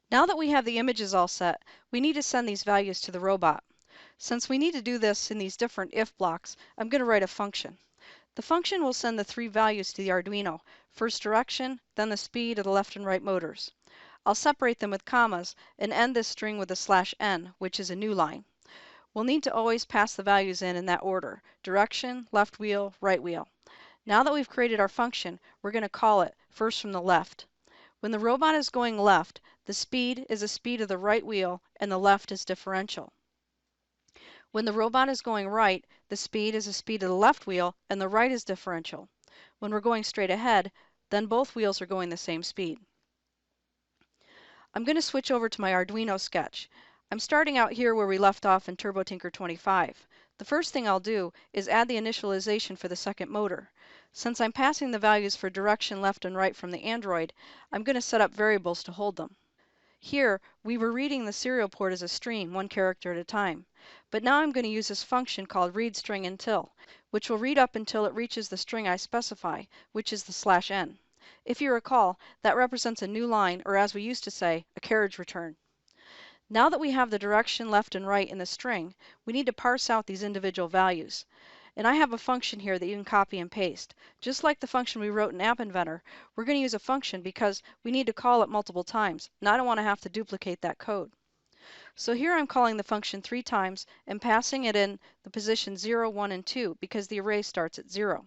Now that we have the images all set, we need to send these values to the robot. Since we need to do this in these different if blocks, I'm going to write a function. The function will send the three values to the Arduino, first direction, then the speed of the left and right motors. I'll separate them with commas and end this string with a /n, which is a new line. We'll need to always pass the values in that order: direction, left wheel, right wheel. Now that we've created our function, we're going to call it first from the left. When the robot is going left, the speed is the speed of the right wheel and the left is differential. When the robot is going right, the speed is the speed of the left wheel and the right is differential. When we're going straight ahead, then both wheels are going the same speed. I'm going to switch over to my Arduino sketch. I'm starting out here where we left off in Turbo Tinker 25. The first thing I'll do is add the initialization for the second motor. Since I'm passing the values for direction, left and right from the Android, I'm going to set up variables to hold them. Here, we were reading the serial port as a stream, one character at a time. But now I'm going to use this function called readStringUntil, which will read up until it reaches the string I specify, which is the /n. If you recall, that represents a new line, or as we used to say, a carriage return. Now that we have the direction, left and right in the string, we need to parse out these individual values. And I have a function here that you can copy and paste. Just like the function we wrote in App Inventor, we're going to use a function because we need to call it multiple times, and I don't want to have to duplicate that code. So here I'm calling the function 3 times and passing it in the position 0, 1, and 2 because the array starts at 0.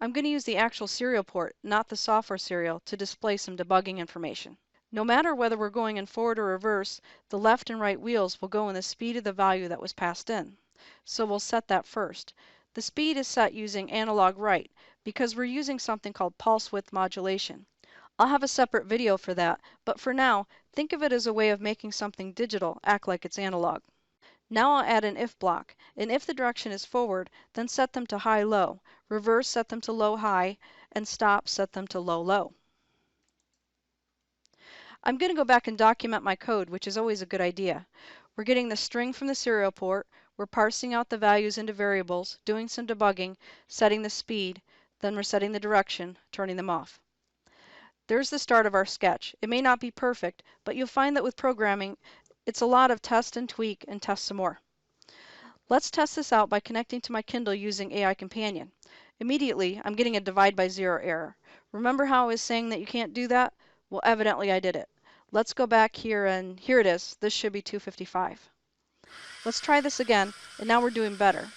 I'm going to use the actual serial port, not the software serial, to display some debugging information. No matter whether we're going in forward or reverse, the left and right wheels will go in the speed of the value that was passed in. So we'll set that first. The speed is set using analog right because we're using something called pulse width modulation. I'll have a separate video for that, but for now, think of it as a way of making something digital act like it's analog. Now I'll add an if block, and if the direction is forward, then set them to high-low, reverse set them to low-high, and stop set them to low-low. I'm going to go back and document my code, which is always a good idea. We're getting the string from the serial port, we're parsing out the values into variables, doing some debugging, setting the speed, then we're setting the direction, turning them off. There's the start of our sketch. It may not be perfect, but you'll find that with programming, it's a lot of test and tweak and test some more. Let's test this out by connecting to my Kindle using AI Companion. Immediately, I'm getting a divide by zero error. Remember how I was saying that you can't do that? Well, evidently I did it. Let's go back here and here it is. This should be 255. Let's try this again, and now we're doing better.